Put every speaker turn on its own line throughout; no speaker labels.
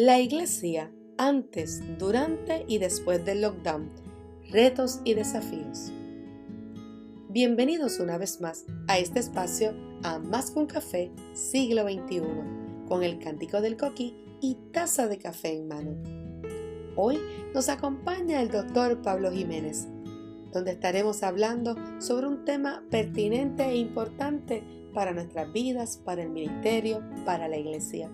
La iglesia antes, durante y después del lockdown. Retos y desafíos. Bienvenidos una vez más a este espacio a Más que un café, siglo XXI, con el cántico del coquí y taza de café en mano. Hoy nos acompaña el doctor Pablo Jiménez, donde estaremos hablando sobre un tema pertinente e importante para nuestras vidas, para el ministerio, para la iglesia.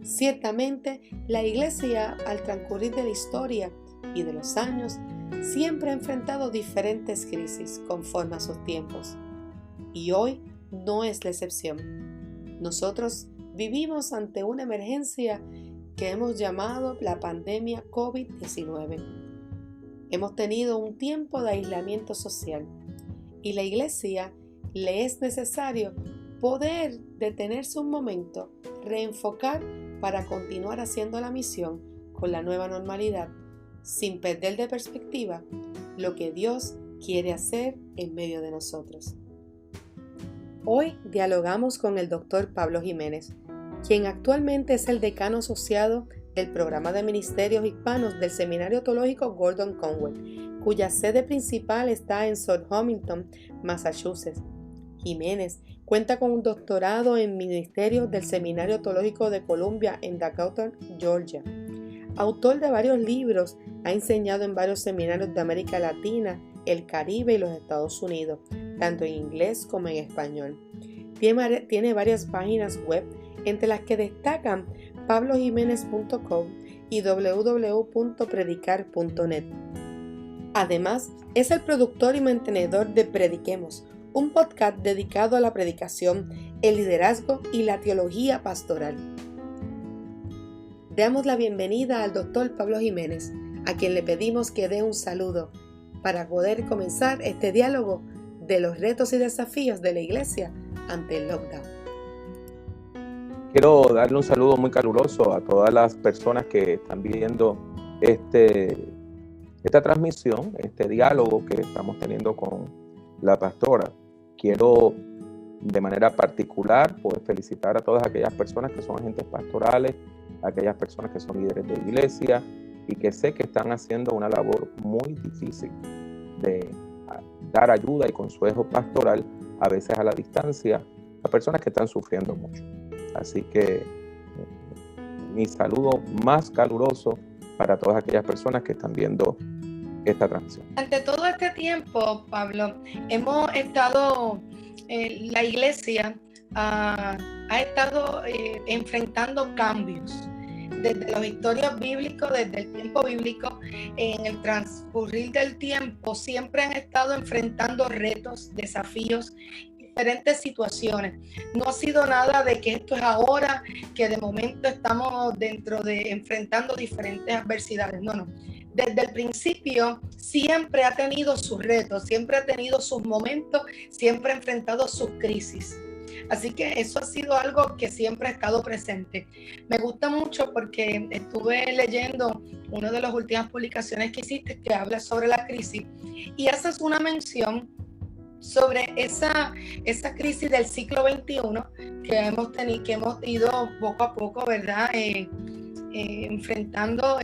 Ciertamente, la iglesia, al transcurrir de la historia y de los años, siempre ha enfrentado diferentes crisis conforme a sus tiempos. Y hoy no es la excepción. Nosotros vivimos ante una emergencia que hemos llamado la pandemia COVID-19. Hemos tenido un tiempo de aislamiento social y la iglesia le es necesario poder detenerse un momento, reenfocar para continuar haciendo la misión con la nueva normalidad, sin perder de perspectiva lo que Dios quiere hacer en medio de nosotros. Hoy dialogamos con el doctor Pablo Jiménez, quien actualmente es el decano asociado del programa de ministerios hispanos del Seminario Teológico Gordon Conwell, cuya sede principal está en South Hamilton, Massachusetts. Jiménez cuenta con un doctorado en ministerios del Seminario Teológico de Columbia en Decatur, Georgia. Autor de varios libros, ha enseñado en varios seminarios de América Latina, el Caribe y los Estados Unidos, tanto en inglés como en español. Tiene varias páginas web, entre las que destacan pablojimenez.com y www.predicar.net. Además, es el productor y mantenedor de Prediquemos, un podcast dedicado a la predicación, el liderazgo y la teología pastoral. Damos la bienvenida al doctor Pablo Jiménez, a quien le pedimos que dé un saludo para poder comenzar este diálogo de los retos y desafíos de la iglesia ante el lockdown.
Quiero darle un saludo muy caluroso a todas las personas que están viendo esta transmisión, este diálogo que estamos teniendo con la pastora. Quiero de manera particular poder felicitar a todas aquellas personas que son agentes pastorales, aquellas personas que son líderes de iglesia y que sé que están haciendo una labor muy difícil de dar ayuda y consejo pastoral, a veces a la distancia, a personas que están sufriendo mucho. Así que mi saludo más caluroso para todas aquellas personas que están viendo esta transmisión.
Durante todo este tiempo, Pablo, hemos estado, la iglesia ha estado enfrentando cambios. Desde los historias bíblicos, desde el tiempo bíblico, en el transcurrir del tiempo, siempre han estado enfrentando retos, desafíos, diferentes situaciones. No ha sido nada de que esto es ahora, que de momento estamos enfrentando diferentes adversidades. No. Desde el principio siempre ha tenido sus retos, siempre ha tenido sus momentos, siempre ha enfrentado sus crisis. Así que eso ha sido algo que siempre ha estado presente. Me gusta mucho porque estuve leyendo una de las últimas publicaciones que hiciste que habla sobre la crisis y haces una mención sobre esa crisis del siglo XXI que hemos ido poco a poco, ¿verdad? Enfrentando,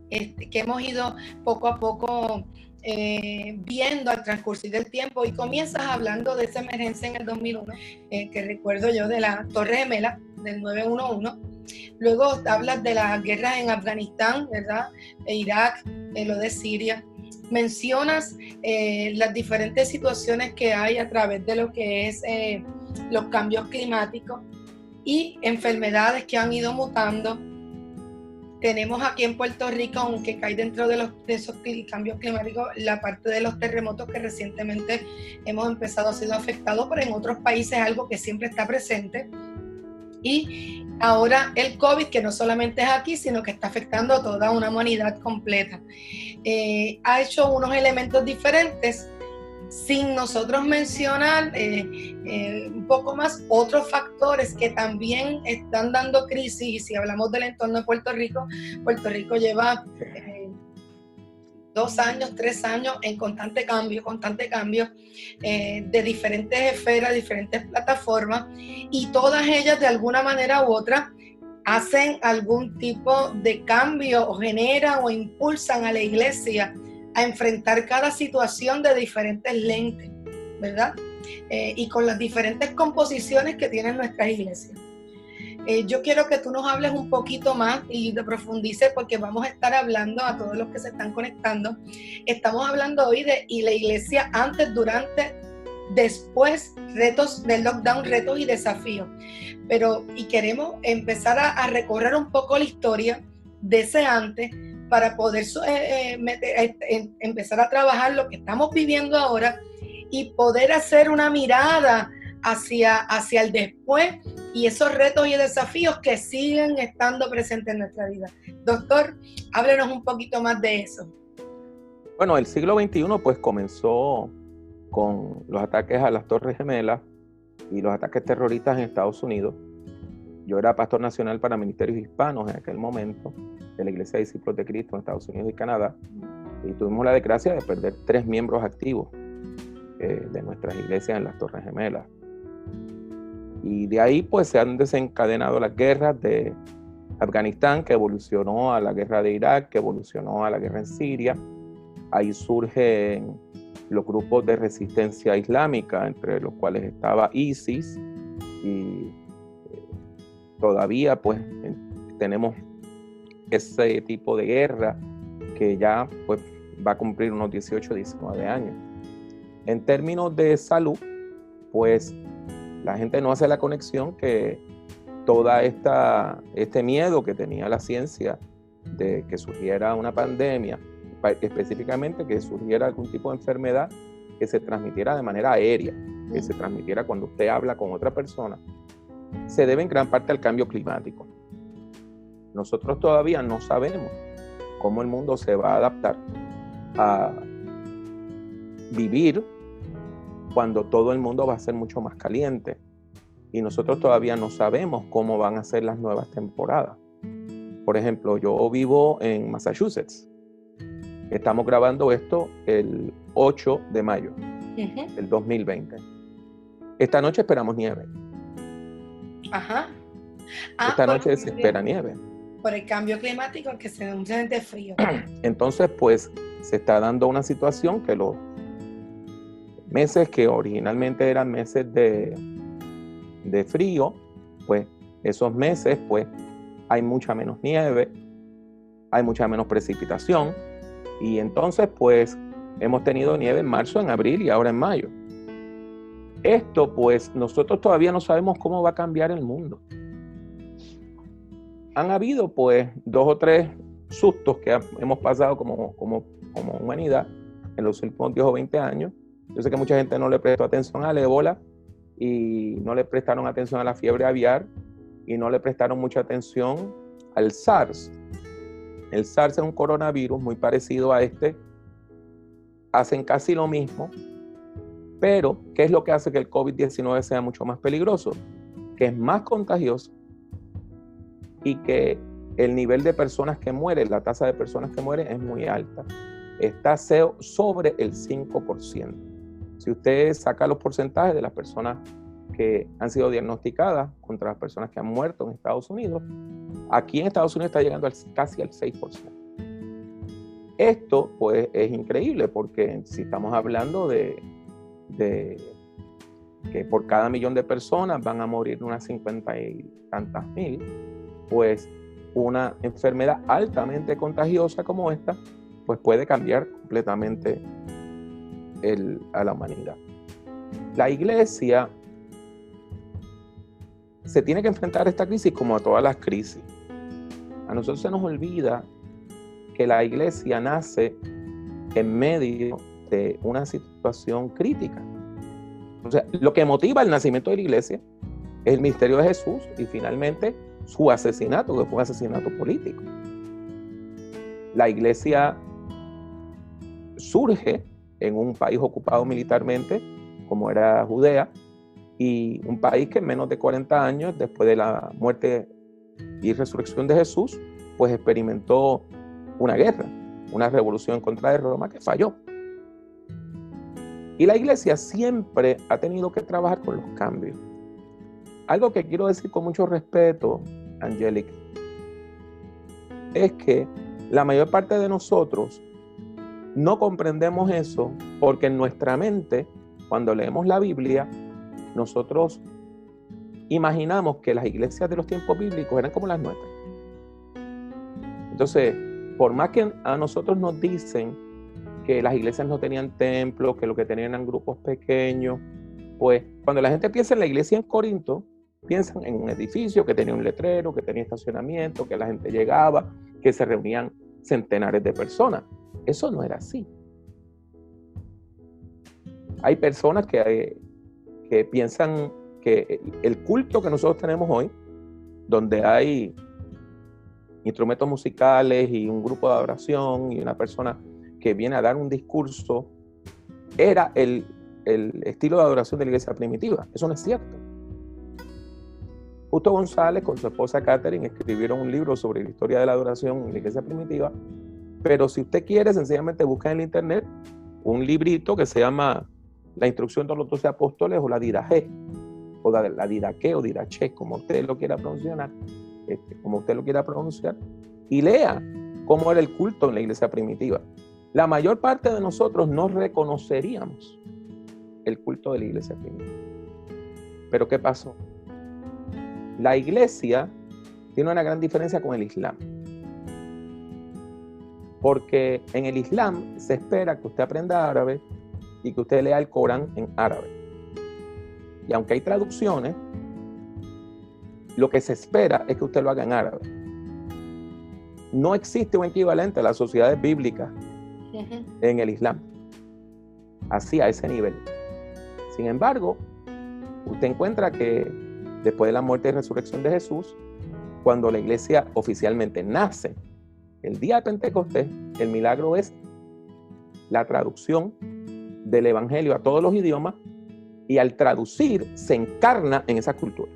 que hemos ido poco a poco viendo al transcurrir del tiempo, y comienzas hablando de esa emergencia en el 2001, que recuerdo yo, de la Torre Gemela del 911. Luego hablas de las guerras en Afganistán, ¿verdad? Irak, lo de Siria. Mencionas las diferentes situaciones que hay a través de lo que es los cambios climáticos y enfermedades que han ido mutando. Tenemos aquí en Puerto Rico, aunque cae dentro de esos cambios climáticos, la parte de los terremotos que recientemente hemos empezado a ser afectados, pero en otros países es algo que siempre está presente. Y ahora el COVID, que no solamente es aquí, sino que está afectando a toda una humanidad completa. Ha hecho unos elementos diferentes, sin nosotros mencionar un poco más otros factores que también están dando crisis. Y si hablamos del entorno de Puerto Rico lleva 2 años, 3 años en constante cambio, de diferentes esferas, diferentes plataformas, y todas ellas de alguna manera u otra hacen algún tipo de cambio o generan o impulsan a la iglesia a enfrentar cada situación de diferentes lentes, ¿verdad? Y con las diferentes composiciones que tienen nuestras iglesias. Yo quiero que tú nos hables un poquito más y te profundices, porque vamos a estar hablando a todos los que se están conectando. Estamos hablando hoy de y la iglesia antes, durante, después, retos del lockdown, retos y desafíos. Y queremos empezar a recorrer un poco la historia de ese antes para poder empezar a trabajar lo que estamos viviendo ahora y poder hacer una mirada hacia el después y esos retos y desafíos que siguen estando presentes en nuestra vida. Doctor, háblenos un poquito más de eso.
Bueno, el siglo XXI pues comenzó con los ataques a las Torres Gemelas y los ataques terroristas en Estados Unidos. Yo era pastor nacional para ministerios hispanos en aquel momento de la Iglesia de Discípulos de Cristo en Estados Unidos y Canadá, y tuvimos la desgracia de perder 3 miembros activos de nuestras iglesias en las Torres Gemelas. Y de ahí pues se han desencadenado las guerras de Afganistán, que evolucionó a la guerra de Irak, que evolucionó a la guerra en Siria. Ahí surgen los grupos de resistencia islámica, entre los cuales estaba ISIS, y todavía pues tenemos ese tipo de guerra que ya pues va a cumplir unos 18, 19 años. En términos de salud, pues la gente no hace la conexión que toda este miedo que tenía la ciencia de que surgiera una pandemia, específicamente que surgiera algún tipo de enfermedad que se transmitiera de manera aérea, que se transmitiera cuando usted habla con otra persona, se debe en gran parte al cambio climático. Nosotros todavía no sabemos cómo el mundo se va a adaptar a vivir cuando todo el mundo va a ser mucho más caliente, y nosotros todavía no sabemos cómo van a ser las nuevas temporadas. Por ejemplo, yo vivo en Massachusetts. Estamos grabando esto el 8 de mayo del 2020. Esta noche esperamos nieve.
Ajá.
Esta noche se espera nieve.
Por el cambio climático, que se siente frío.
Entonces, pues, se está dando una situación que los meses que originalmente eran meses de frío, pues, esos meses, pues, hay mucha menos nieve, hay mucha menos precipitación, y entonces, pues, hemos tenido nieve en marzo, en abril y ahora en mayo. Esto, pues, nosotros todavía no sabemos cómo va a cambiar el mundo. Han habido, pues, 2 o 3 sustos que hemos pasado como humanidad en los últimos 10 o 20 años. Yo sé que mucha gente no le prestó atención al ébola y no le prestaron atención a la fiebre aviar y no le prestaron mucha atención al SARS. El SARS es un coronavirus muy parecido a este. Hacen casi lo mismo, pero ¿qué es lo que hace que el COVID-19 sea mucho más peligroso? Que es más contagioso y que el nivel de personas que mueren, la tasa de personas que mueren es muy alta. Está sobre el 5%. Si usted saca los porcentajes de las personas que han sido diagnosticadas contra las personas que han muerto en Estados Unidos, aquí en Estados Unidos está llegando casi al 6%. Esto, pues, es increíble, porque si estamos hablando de que por cada 1.000.000 de personas van a morir unas 50 y tantas mil, pues una enfermedad altamente contagiosa como esta, pues puede cambiar completamente a la humanidad. La iglesia se tiene que enfrentar a esta crisis como a todas las crisis. A nosotros se nos olvida que la iglesia nace en medio de una situación crítica. O sea, lo que motiva el nacimiento de la iglesia es el misterio de Jesús y finalmente su asesinato, que fue un asesinato político. La iglesia surge en un país ocupado militarmente, como era Judea, y un país que en menos de 40 años, después de la muerte y resurrección de Jesús, pues experimentó una guerra, una revolución en contra de Roma que falló. Y la iglesia siempre ha tenido que trabajar con los cambios. Algo que quiero decir con mucho respeto Angélica, es que la mayor parte de nosotros no comprendemos eso porque en nuestra mente, cuando leemos la Biblia, nosotros imaginamos que las iglesias de los tiempos bíblicos eran como las nuestras. Entonces, por más que a nosotros nos dicen que las iglesias no tenían templos, que lo que tenían eran grupos pequeños, pues cuando la gente piensa en la iglesia en Corinto, piensan en un edificio que tenía un letrero, que tenía estacionamiento, que la gente llegaba, que se reunían centenares de personas. Eso no era así. Hay personas que piensan que el culto que nosotros tenemos hoy, donde hay instrumentos musicales y un grupo de adoración y una persona que viene a dar un discurso, era el estilo de adoración de la iglesia primitiva. Eso no es cierto. Justo González con su esposa Catherine escribieron un libro sobre la historia de la adoración en la iglesia primitiva, pero si usted quiere, sencillamente busca en el internet un librito que se llama La instrucción de los 12 apóstoles, o la Didache, o la Didache o Didache, como usted lo quiera pronunciar, y lea cómo era el culto en la iglesia primitiva. La mayor parte de nosotros no reconoceríamos el culto de la iglesia primitiva. Pero ¿qué pasó? La iglesia tiene una gran diferencia con el Islam. Porque en el Islam se espera que usted aprenda árabe y que usted lea el Corán en árabe. Y aunque hay traducciones, lo que se espera es que usted lo haga en árabe. No existe un equivalente a las sociedades bíblicas en el Islam, así a ese nivel. Sin embargo, usted encuentra que después de la muerte y resurrección de Jesús, cuando la iglesia oficialmente nace, el día de Pentecostés, el milagro es la traducción del evangelio a todos los idiomas, y al traducir se encarna en esa cultura.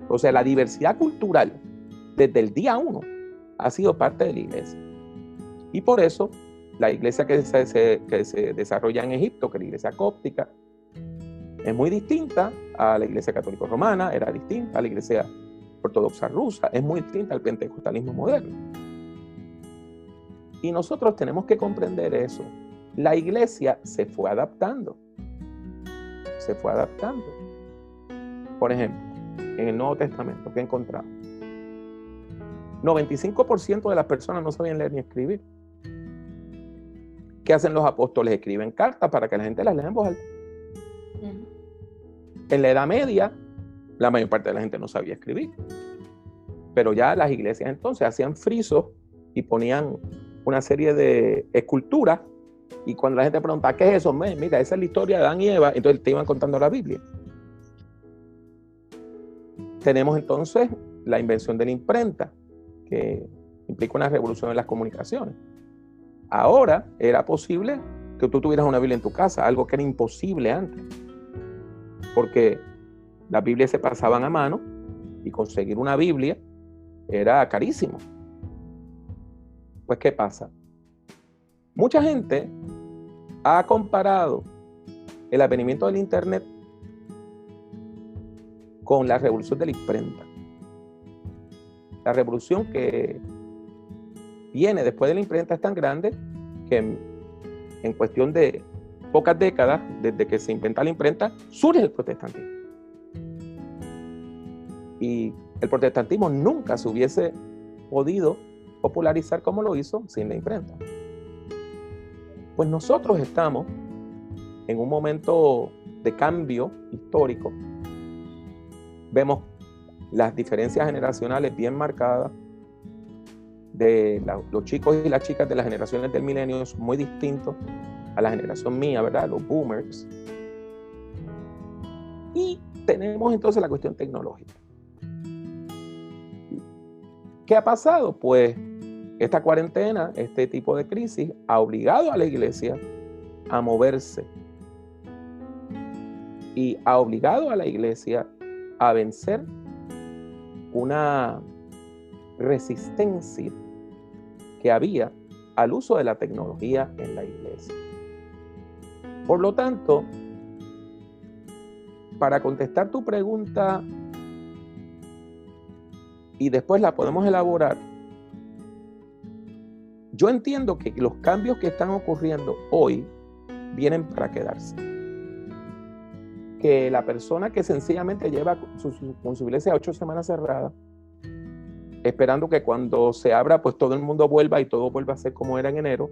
O sea, la diversidad cultural desde el día 1 ha sido parte de la iglesia. Y por eso la iglesia que se desarrolla en Egipto, que es la iglesia cóptica, es muy distinta a la iglesia católica romana, era distinta a la iglesia ortodoxa rusa, es muy distinta al pentecostalismo moderno. Y nosotros tenemos que comprender eso. La iglesia se fue adaptando. Se fue adaptando. Por ejemplo, en el Nuevo Testamento, ¿qué encontramos? 95% de las personas no sabían leer ni escribir. ¿Qué hacen los apóstoles? Escriben cartas para que la gente las lea en voz alta. En la Edad Media, la mayor parte de la gente no sabía escribir. Pero ya las iglesias entonces hacían frisos y ponían una serie de esculturas, y cuando la gente preguntaba, ¿qué es eso? Mira, esa es la historia de Adán y Eva, entonces te iban contando la Biblia. Tenemos entonces la invención de la imprenta, que implica una revolución en las comunicaciones. Ahora era posible que tú tuvieras una Biblia en tu casa, algo que era imposible antes, porque las Biblias se pasaban a mano y conseguir una Biblia era carísimo. Pues, ¿qué pasa? Mucha gente ha comparado el advenimiento del Internet con la revolución de la imprenta. La revolución que viene después de la imprenta es tan grande que en cuestión de pocas décadas, desde que se inventa la imprenta, surge el protestantismo. Y el protestantismo nunca se hubiese podido popularizar como lo hizo sin la imprenta. Pues nosotros estamos en un momento de cambio histórico. Vemos las diferencias generacionales bien marcadas. Los chicos y las chicas de las generaciones del milenio son muy distintos a la generación mía, ¿verdad? Los boomers. Y tenemos entonces la cuestión tecnológica. ¿Qué ha pasado? Pues esta cuarentena, este tipo de crisis, ha obligado a la iglesia a moverse y ha obligado a la iglesia a vencer una resistencia que había al uso de la tecnología en la iglesia. Por lo tanto, para contestar tu pregunta y después la podemos elaborar. Yo entiendo que los cambios que están ocurriendo hoy vienen para quedarse. Que la persona que sencillamente lleva con su iglesia 8 semanas cerrada, esperando que cuando se abra, pues todo el mundo vuelva y todo vuelva a ser como era en enero,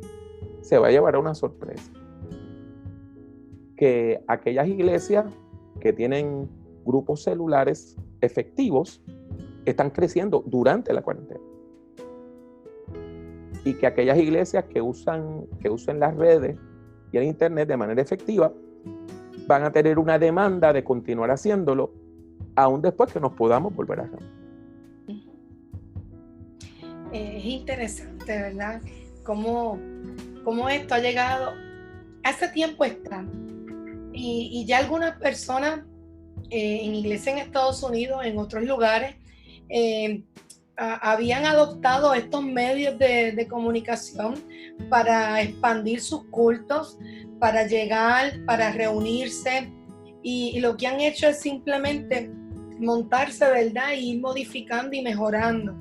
se va a llevar a una sorpresa. Que aquellas iglesias que tienen grupos celulares efectivos están creciendo durante la cuarentena. Y que aquellas iglesias que usen las redes y el internet de manera efectiva van a tener una demanda de continuar haciéndolo aún después que nos podamos volver a reunir.
Es interesante, ¿verdad? Cómo esto ha llegado. Hace tiempo está. Y ya algunas personas en iglesias en Estados Unidos, en otros lugares, habían adoptado estos medios de comunicación para expandir sus cultos, para llegar, para reunirse, y lo que han hecho es simplemente montarse, ¿verdad? Y ir modificando y mejorando.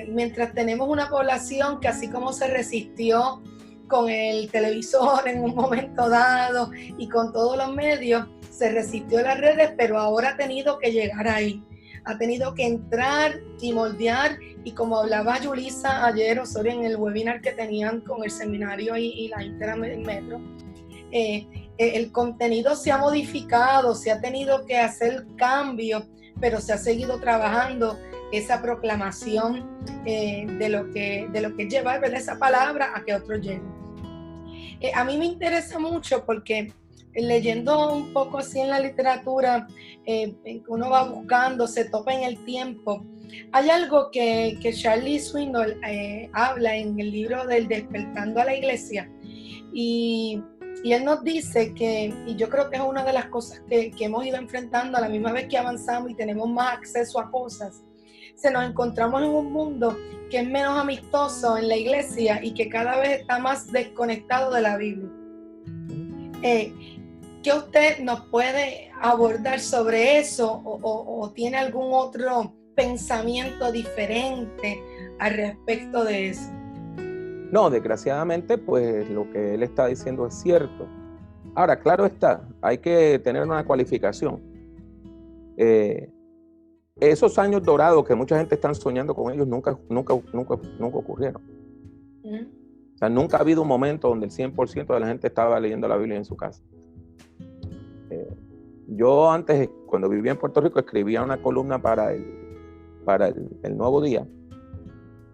Mientras tenemos una población que, así como se resistió con el televisor en un momento dado y con todos los medios, se resistió a las redes, pero ahora ha tenido que llegar ahí. Ha tenido que entrar y moldear, y como hablaba Yulisa ayer, Osorio, en el webinar que tenían con el seminario y la Interametro, el contenido se ha modificado, se ha tenido que hacer cambios, pero se ha seguido trabajando esa proclamación de lo que es llevar, ¿verdad?, esa palabra a que otros lleguen. A mí me interesa mucho porque leyendo un poco así en la literatura, uno va buscando, se topa en el tiempo. Hay algo que Charlie Swindoll habla en el libro del Despertando a la Iglesia, y él nos dice que, y yo creo que es una de las cosas que hemos ido enfrentando a la misma vez que avanzamos y tenemos más acceso a cosas, se nos encontramos en un mundo que es menos amistoso en la iglesia y que cada vez está más desconectado de la Biblia. ¿Qué usted nos puede abordar sobre eso, o tiene algún otro pensamiento diferente al respecto de eso?
No, desgraciadamente, pues lo que él está diciendo es cierto. Ahora, claro está, hay que tener una cualificación. Esos años dorados que mucha gente está soñando con ellos nunca ocurrieron. O sea, nunca ha habido un momento donde el 100% de la gente estaba leyendo la Biblia en su casa. Yo antes, cuando vivía en Puerto Rico, escribía una columna para el Nuevo Día.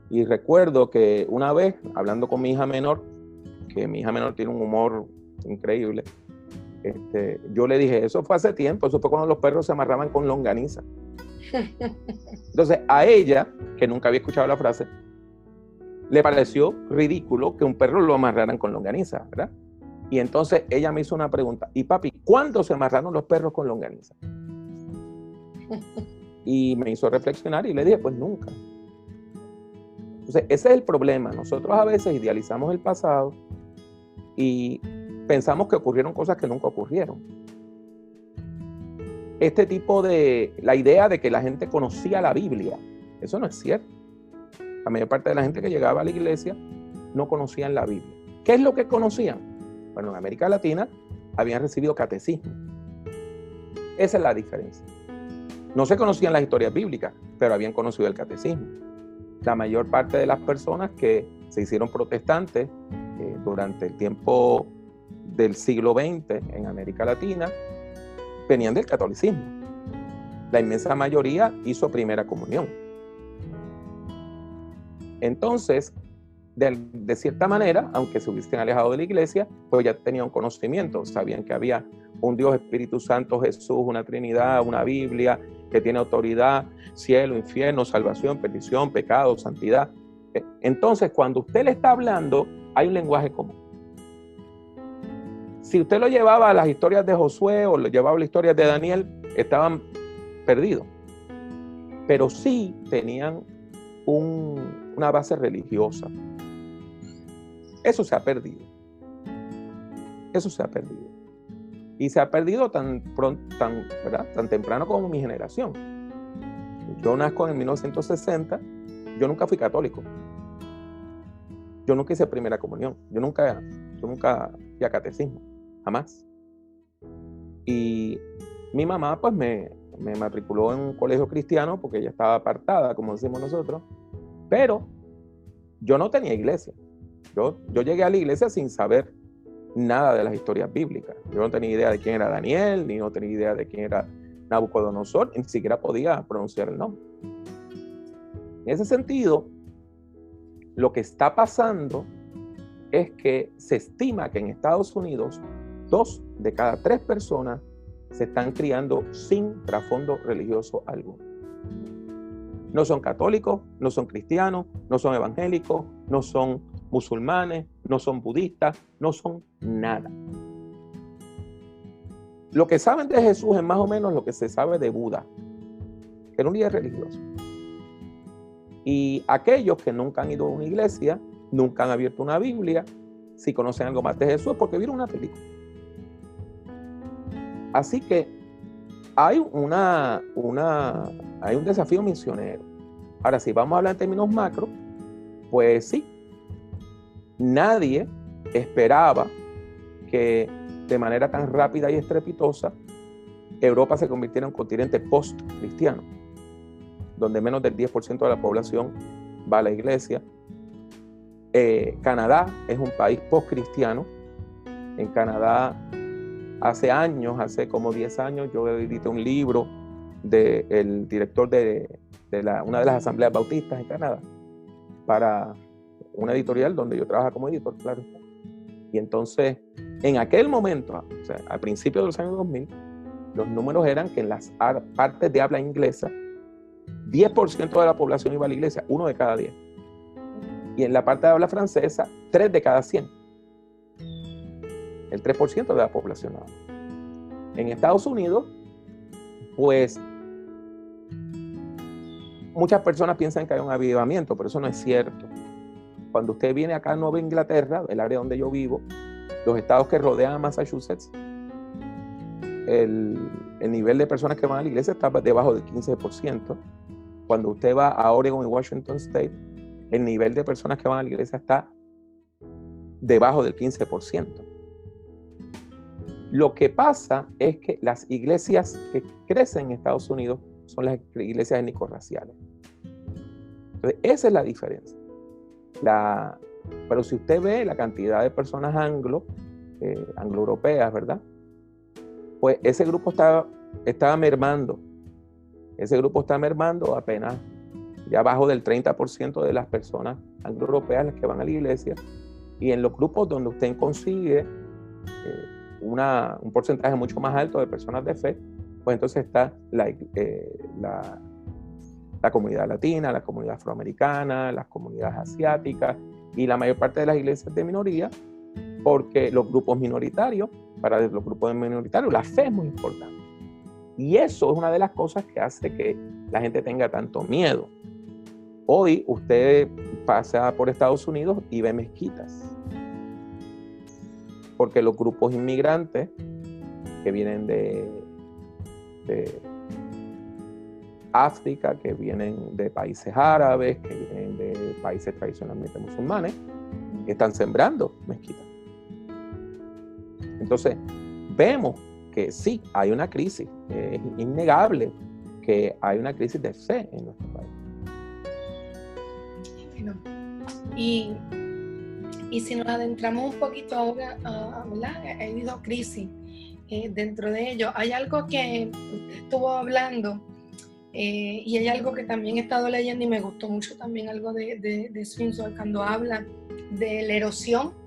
Y recuerdo que una vez, hablando con mi hija menor, que mi hija menor tiene un humor increíble, yo le dije, eso fue hace tiempo, eso fue cuando los perros se amarraban con longaniza. Entonces, a ella, que nunca había escuchado la frase, le pareció ridículo que un perro lo amarraran con longaniza, ¿verdad? Y entonces ella me hizo una pregunta, y papi, ¿cuándo se amarraron los perros con longaniza? Y me hizo reflexionar y le dije, pues nunca. Entonces, ese es el problema. Nosotros a veces idealizamos el pasado y pensamos que ocurrieron cosas que nunca ocurrieron. La idea de que la gente conocía la Biblia, eso no es cierto. La mayor parte de la gente que llegaba a la iglesia no conocían la Biblia. ¿Qué es lo que conocían? Bueno, en América Latina habían recibido catecismo. Esa es la diferencia. No se conocían las historias bíblicas, pero habían conocido el catecismo. La mayor parte de las personas que se hicieron protestantes durante el tiempo del siglo XX en América Latina venían del catolicismo. La inmensa mayoría hizo primera comunión. Entonces, de cierta manera, aunque se hubiesen alejado de la iglesia, pues ya tenían conocimiento, sabían que había un Dios, Espíritu Santo, Jesús, una Trinidad, una Biblia que tiene autoridad, cielo, infierno, salvación, perdición, pecado, santidad. Entonces, cuando usted le está hablando, hay un lenguaje común. Si usted lo llevaba a las historias de Josué o lo llevaba a las historias de Daniel, estaban perdidos. Pero sí tenían una base religiosa. Eso se ha perdido. Eso se ha perdido. Y se ha perdido tan temprano como mi generación. Yo nazco en 1960, yo nunca fui católico. Yo nunca hice primera comunión. Yo nunca fui a catecismo, jamás. Y mi mamá pues me matriculó en un colegio cristiano porque ella estaba apartada, como decimos nosotros, pero yo no tenía iglesia. Yo llegué a la iglesia sin saber nada de las historias bíblicas. Yo no tenía idea de quién era Daniel, ni no tenía idea de quién era Nabucodonosor, ni siquiera podía pronunciar el nombre. En ese sentido, lo que está pasando es que se estima que en Estados Unidos 2 de cada 3 personas se están criando sin trasfondo religioso alguno. No son católicos, no son cristianos, no son evangélicos, no son musulmanes, no son budistas, no son nada. Lo que saben de Jesús es más o menos lo que se sabe de Buda, que era un líder religioso. Y aquellos que nunca han ido a una iglesia, nunca han abierto una Biblia, si conocen algo más de Jesús, porque vieron una película. Así que hay un desafío misionero. Ahora, si vamos a hablar en términos macro, pues sí, nadie esperaba que de manera tan rápida y estrepitosa Europa se convirtiera en un continente post-cristiano, donde menos del 10% de la población va a la iglesia. Canadá es un país post-cristiano. En Canadá, hace como 10 años, yo edité un libro del director de una de las asambleas bautistas en Canadá para una editorial donde yo trabajo como editor, claro. Y entonces, en aquel momento, o sea, al principio de los años 2000, los números eran que en las partes de habla inglesa, 10% de la población iba a la iglesia, 1 de cada 10. Y en la parte de habla francesa, 3 de cada 100. El 3% de la población. En Estados Unidos, pues, muchas personas piensan que hay un avivamiento, pero eso no es cierto. Cuando usted viene acá a Nueva Inglaterra, el área donde yo vivo, los estados que rodean a Massachusetts, el nivel de personas que van a la iglesia está debajo del 15%. Cuando usted va a Oregon y Washington State, el nivel de personas que van a la iglesia está debajo del 15%. Lo que pasa es que las iglesias que crecen en Estados Unidos son las iglesias étnico-raciales. Entonces, esa es la diferencia. Pero si usted ve la cantidad de personas anglo-europeas, ¿verdad? Pues ese grupo está mermando. Ese grupo está mermando apenas ya abajo del 30% de las personas anglo-europeas las que van a la iglesia. Y en los grupos donde usted consigue un porcentaje mucho más alto de personas de fe, pues entonces está la comunidad latina, la comunidad afroamericana, las comunidades asiáticas y la mayor parte de las iglesias de minoría, porque los grupos minoritarios, para los grupos minoritarios, la fe es muy importante. Y eso es una de las cosas que hace que la gente tenga tanto miedo. Hoy usted pasa por Estados Unidos y ve mezquitas, porque los grupos inmigrantes que vienen de África, que vienen de países árabes, que vienen de países tradicionalmente musulmanes, están sembrando mezquitas. Entonces, vemos que sí, hay una crisis. Es innegable que hay una crisis de fe en nuestro país.
Bueno, y si nos adentramos un poquito ahora, ¿verdad? Ha habido crisis. Dentro de ello, hay algo que usted estuvo hablando y hay algo que también he estado leyendo y me gustó mucho también algo de Swinson cuando habla de la erosión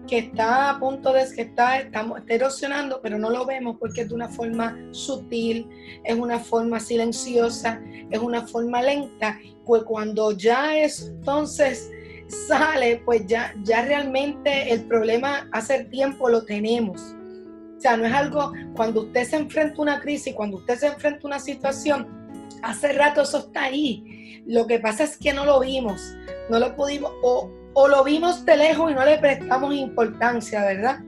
que está a punto de que está erosionando, pero no lo vemos porque es de una forma sutil, es una forma silenciosa, es una forma lenta, pues cuando ya entonces sale, pues ya realmente el problema hace tiempo lo tenemos. O sea, no es algo, cuando usted se enfrenta a una crisis, cuando usted se enfrenta a una situación, hace rato eso está ahí. Lo que pasa es que no lo vimos, no lo pudimos, o lo vimos de lejos y no le prestamos importancia, ¿verdad?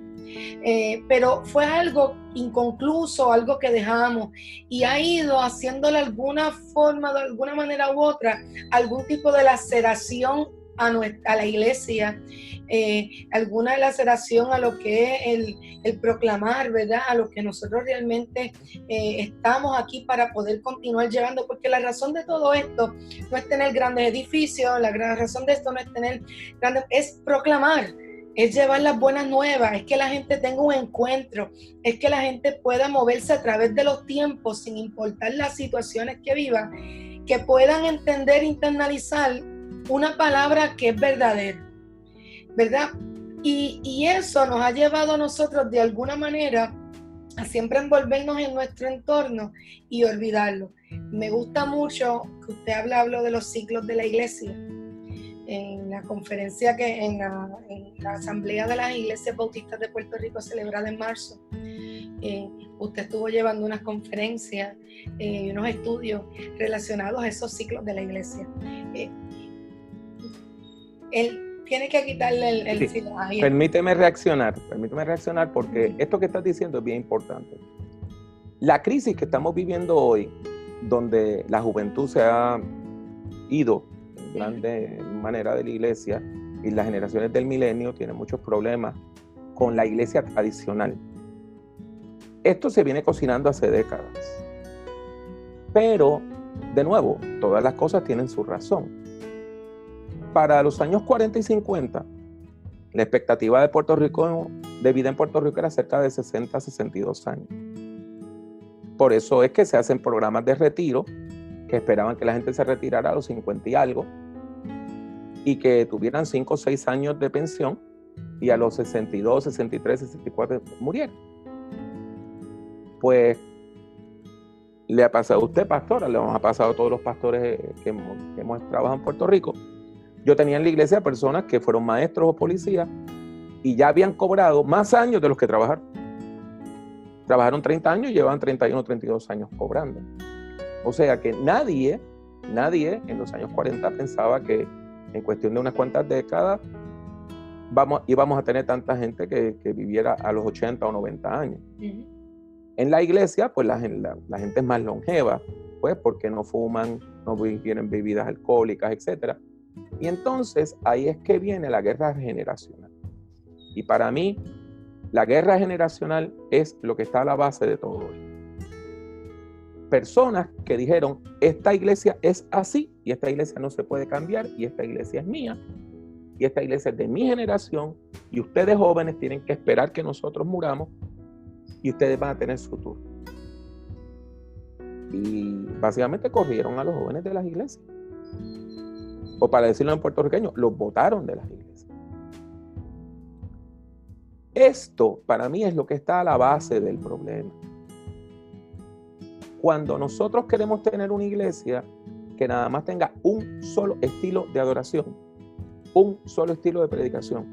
pero fue algo inconcluso, algo que dejamos, y ha ido haciéndole alguna forma, de alguna manera u otra, algún tipo de laceración a la iglesia, alguna laceración a lo que es el proclamar, ¿verdad? A lo que nosotros realmente estamos aquí para poder continuar llevando, porque la razón de todo esto no es tener grandes edificios, la gran razón de esto no es tener grandes, es proclamar, es llevar las buenas nuevas, es que la gente tenga un encuentro, es que la gente pueda moverse a través de los tiempos sin importar las situaciones que vivan, que puedan entender, internalizar una palabra que es verdadera, ¿verdad? Y eso nos ha llevado a nosotros de alguna manera a siempre envolvernos en nuestro entorno y olvidarlo. Me gusta mucho que usted habló de los ciclos de la iglesia. En la conferencia en la Asamblea de las Iglesias Bautistas de Puerto Rico celebrada en marzo, usted estuvo llevando unas conferencias y unos estudios relacionados a esos ciclos de la iglesia. Él tiene que quitarle el
sí. Permíteme reaccionar porque esto que estás diciendo es bien importante. La crisis que estamos viviendo hoy, donde la juventud se ha ido en grande manera de la iglesia y las generaciones del milenio tienen muchos problemas con la iglesia tradicional. Esto se viene cocinando hace décadas. Pero, de nuevo, todas las cosas tienen su razón. Para los años 40 y 50, la expectativa de vida en Puerto Rico era cerca de 60 a 62 años. Por eso es que se hacen programas de retiro que esperaban que la gente se retirara a los 50 y algo y que tuvieran 5 o 6 años de pensión y a los 62, 63, 64 murieran. Pues le ha pasado a usted, pastora, le ha pasado a todos los pastores que hemos trabajado en Puerto Rico. Yo tenía en la iglesia personas que fueron maestros o policías y ya habían cobrado más años de los que trabajaron. Trabajaron 30 años y llevaban 31 o 32 años cobrando. O sea que nadie en los años 40 pensaba que en cuestión de unas cuantas décadas íbamos a tener tanta gente que viviera a los 80 o 90 años. Uh-huh. En la iglesia, pues la gente es más longeva, pues porque no fuman, no ingieren bebidas alcohólicas, etc. Y entonces ahí es que viene la guerra generacional. Y para mí, la guerra generacional es lo que está a la base de todo esto. Personas que dijeron, esta iglesia es así, y esta iglesia no se puede cambiar, y esta iglesia es mía, y esta iglesia es de mi generación, y ustedes jóvenes tienen que esperar que nosotros muramos, y ustedes van a tener su turno. Y básicamente corrieron a los jóvenes de las iglesias. O para decirlo en puertorriqueño, los botaron de las iglesias. Esto para mí es lo que está a la base del problema. Cuando nosotros queremos tener una iglesia que nada más tenga un solo estilo de adoración, un solo estilo de predicación,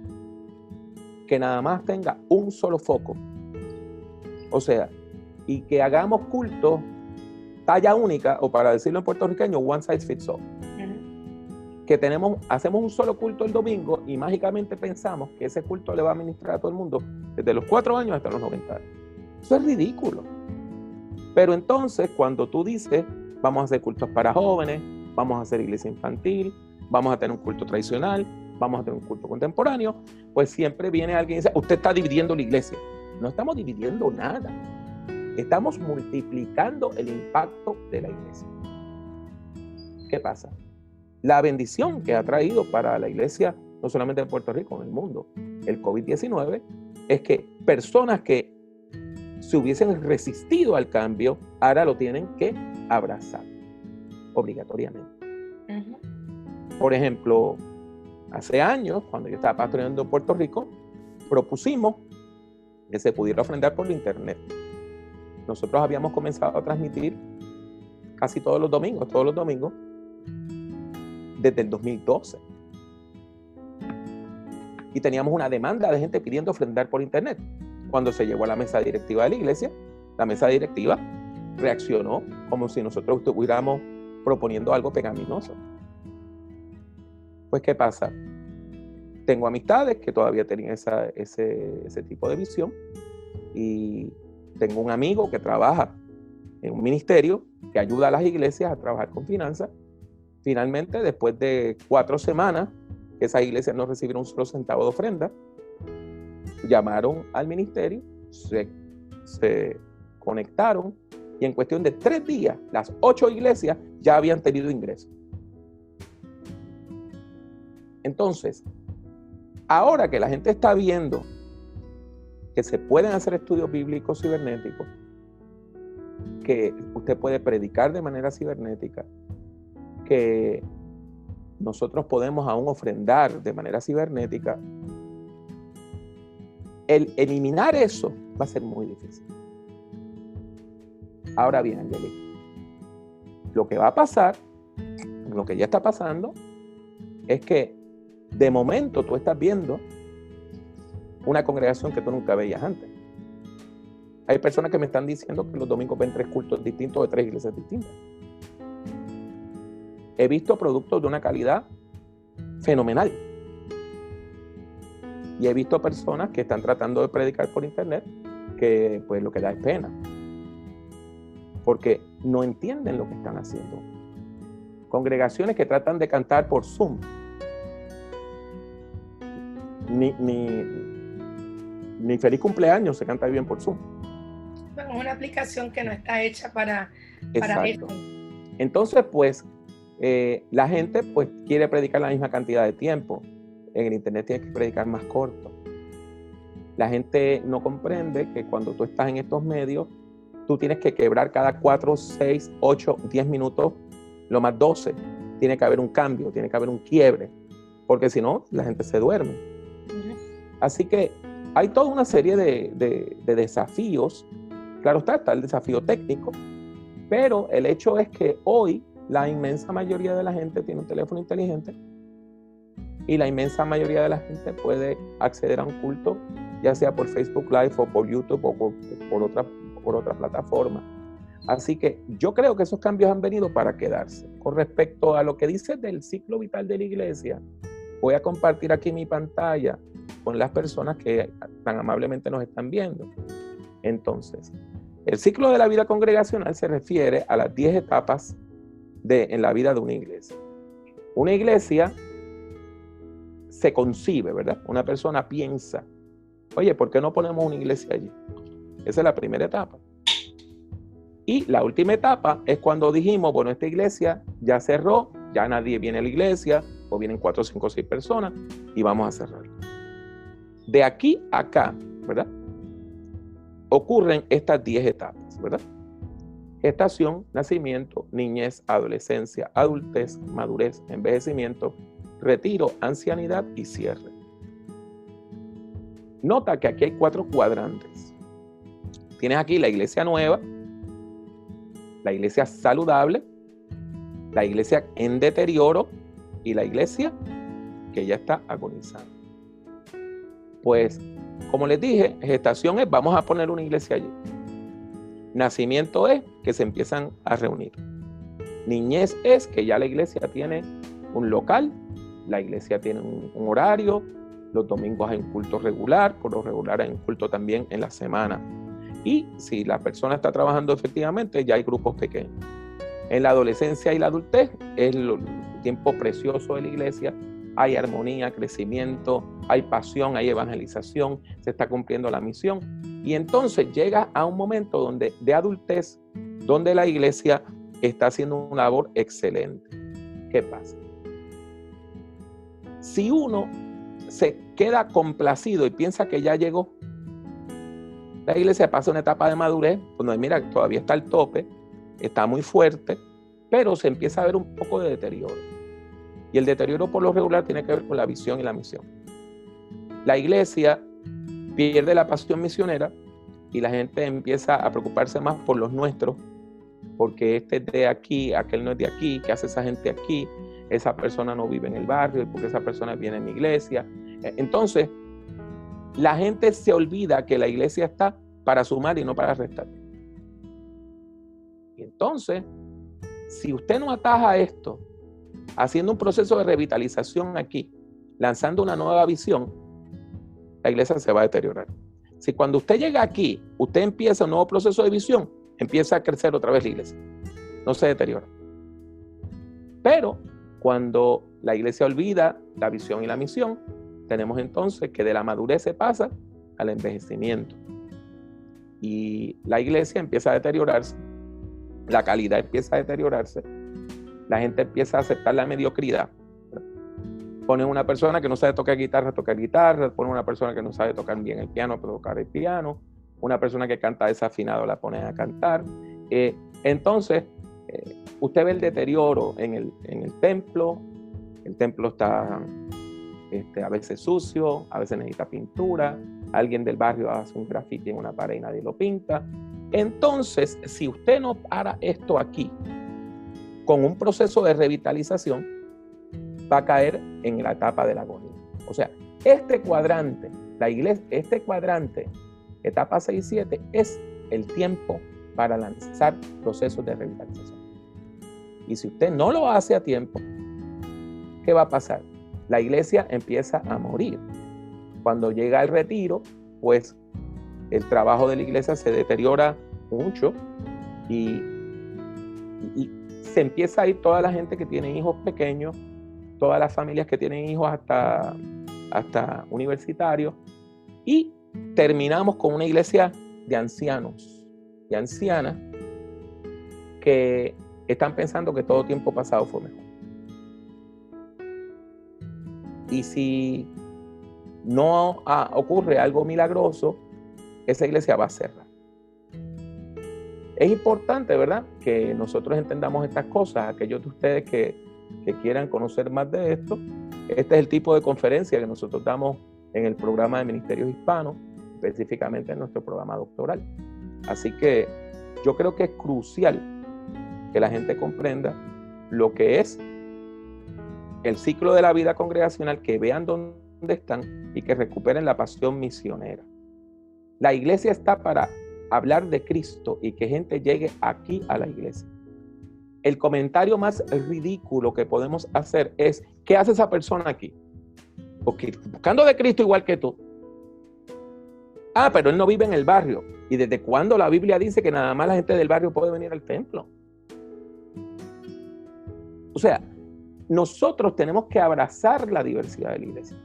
que nada más tenga un solo foco, o sea, y que hagamos culto talla única, o para decirlo en puertorriqueño, one size fits all. Que hacemos un solo culto el domingo y mágicamente pensamos que ese culto le va a ministrar a todo el mundo desde los 4 años hasta los 90 años. Eso es ridículo. Pero entonces, cuando tú dices, vamos a hacer cultos para jóvenes, vamos a hacer iglesia infantil, vamos a tener un culto tradicional, vamos a tener un culto contemporáneo, pues siempre viene alguien y dice, usted está dividiendo la iglesia. No estamos dividiendo nada. Estamos multiplicando el impacto de la iglesia. ¿Qué pasa? La bendición que ha traído para la iglesia, no solamente en Puerto Rico, en el mundo, el COVID-19, es que personas que se hubiesen resistido al cambio, ahora lo tienen que abrazar, obligatoriamente. Uh-huh. Por ejemplo, hace años, cuando yo estaba pastoreando en Puerto Rico, propusimos que se pudiera ofrendar por internet. Nosotros habíamos comenzado a transmitir casi todos los domingos, desde el 2012. Y teníamos una demanda de gente pidiendo ofrendar por internet. Cuando se llegó a la mesa directiva de la iglesia, la mesa directiva reaccionó como si nosotros estuviéramos proponiendo algo pecaminoso. Pues, ¿qué pasa? tengo amistades que todavía tienen ese tipo de visión, y tengo un amigo que trabaja en un ministerio que ayuda a las iglesias a trabajar con finanzas. Finalmente, después de 4 semanas que esas iglesias no recibieron un solo centavo de ofrenda, llamaron al ministerio, se conectaron, y en cuestión de 3 días, las 8 iglesias ya habían tenido ingresos. Entonces, ahora que la gente está viendo que se pueden hacer estudios bíblicos cibernéticos, que usted puede predicar de manera cibernética, que nosotros podemos aún ofrendar de manera cibernética, el eliminar eso va a ser muy difícil. Ahora bien, Angélica, lo que va a pasar, lo que ya está pasando, es que de momento tú estás viendo una congregación que tú nunca veías antes. Hay personas que me están diciendo que los domingos ven 3 cultos distintos de 3 iglesias distintas. He visto productos de una calidad fenomenal. Y he visto personas que están tratando de predicar por internet que pues lo que da es pena. Porque no entienden lo que están haciendo. Congregaciones que tratan de cantar por Zoom. Ni feliz cumpleaños se canta bien por Zoom.
Bueno, es una aplicación que no está hecha para
Exacto.
esto.
Entonces, pues, la gente pues quiere predicar la misma cantidad de tiempo. En el internet tienes que predicar más corto. La gente no comprende que cuando tú estás en estos medios, tú tienes que quebrar cada 4, 6, 8, 10 minutos, lo más 12. Tiene que haber un cambio, tiene que haber un quiebre, porque si no, la gente se duerme. Así que hay toda una serie de desafíos. Claro está el desafío técnico, pero el hecho es que hoy la inmensa mayoría de la gente tiene un teléfono inteligente, y la inmensa mayoría de la gente puede acceder a un culto, ya sea por Facebook Live o por YouTube o por otra plataforma. Así que yo creo que esos cambios han venido para quedarse. Con respecto a lo que dice del ciclo vital de la iglesia, voy a compartir aquí mi pantalla con las personas que tan amablemente nos están viendo. Entonces, el ciclo de la vida congregacional se refiere a las 10 etapas en la vida de una iglesia. Una iglesia se concibe, ¿verdad? Una persona piensa, oye, ¿por qué no ponemos una iglesia allí? Esa es la primera etapa. Y la última etapa es cuando dijimos, bueno, esta iglesia ya cerró, ya nadie viene a la iglesia, o vienen 4, 5, 6 personas, y vamos a cerrar. De aquí a acá, ¿verdad? Ocurren estas 10 etapas, ¿verdad? Gestación, nacimiento, niñez, adolescencia, adultez, madurez, envejecimiento, retiro, ancianidad y cierre. Nota que aquí hay 4 cuadrantes. Tienes aquí la iglesia nueva, la iglesia saludable, la iglesia en deterioro y la iglesia que ya está agonizando. Pues, como les dije, gestación es, vamos a poner una iglesia allí. Nacimiento es que se empiezan a reunir. Niñez es que ya la iglesia tiene un local, la iglesia tiene un horario, los domingos hay un culto regular, por lo regular hay un culto también en la semana. Y si la persona está trabajando efectivamente, ya hay grupos pequeños. En la adolescencia y la adultez es el tiempo precioso de la iglesia. Hay armonía, crecimiento, hay pasión, hay evangelización, se está cumpliendo la misión. Y entonces llega a un momento de adultez, donde la iglesia está haciendo una labor excelente. ¿Qué pasa? Si uno se queda complacido y piensa que ya llegó, la iglesia pasa una etapa de madurez, donde mira, todavía está al tope, está muy fuerte, pero se empieza a ver un poco de deterioro. Y el deterioro por lo regular tiene que ver con la visión y la misión. La iglesia pierde la pasión misionera y la gente empieza a preocuparse más por los nuestros, porque este es de aquí, aquel no es de aquí, ¿qué hace esa gente aquí? Esa persona no vive en el barrio, porque esa persona viene en mi iglesia. Entonces, la gente se olvida que la iglesia está para sumar y no para restar. Y entonces, si usted no ataja esto, haciendo un proceso de revitalización aquí, lanzando una nueva visión, la iglesia se va a deteriorar. Si cuando usted llega aquí, usted empieza un nuevo proceso de visión, empieza a crecer otra vez la iglesia. No se deteriora. Pero cuando la iglesia olvida la visión y la misión, tenemos entonces que de la madurez se pasa al envejecimiento. Y la iglesia empieza a deteriorarse, la calidad empieza a deteriorarse, la gente empieza a aceptar la mediocridad. Ponen una persona que no sabe tocar guitarra, ponen una persona que no sabe tocar bien el piano, pero tocar el piano, una persona que canta desafinado la ponen a cantar. Entonces, usted ve el deterioro en el templo está a veces sucio, a veces necesita pintura, alguien del barrio hace un graffiti en una pared y nadie lo pinta. Entonces, si usted no para esto aquí, con un proceso de revitalización, va a caer en la etapa de la agonía. O sea, este cuadrante, la iglesia, etapa 6 y 7, es el tiempo para lanzar procesos de revitalización. Y si usted no lo hace a tiempo, ¿qué va a pasar? La iglesia empieza a morir. Cuando llega el retiro, pues el trabajo de la iglesia se deteriora mucho y se empieza a ir toda la gente que tiene hijos pequeños, todas las familias que tienen hijos hasta universitarios, y terminamos con una iglesia de ancianos y ancianas que están pensando que todo tiempo pasado fue mejor. Y si no ocurre algo milagroso, esa iglesia va a cerrar. Es importante, ¿verdad?, que nosotros entendamos estas cosas. Aquellos de ustedes que quieran conocer más de esto, este es el tipo de conferencia que nosotros damos en el programa de Ministerios Hispanos, específicamente en nuestro programa doctoral. Así que yo creo que es crucial que la gente comprenda lo que es el ciclo de la vida congregacional, que vean dónde están y que recuperen la pasión misionera. La iglesia está para hablar de Cristo y que gente llegue aquí a la iglesia. El comentario más ridículo que podemos hacer es: ¿qué hace esa persona aquí? Porque buscando de Cristo igual que tú. Ah, pero él no vive en el barrio. ¿Y desde cuándo la Biblia dice que nada más la gente del barrio puede venir al templo? O sea, nosotros tenemos que abrazar la diversidad de la iglesia.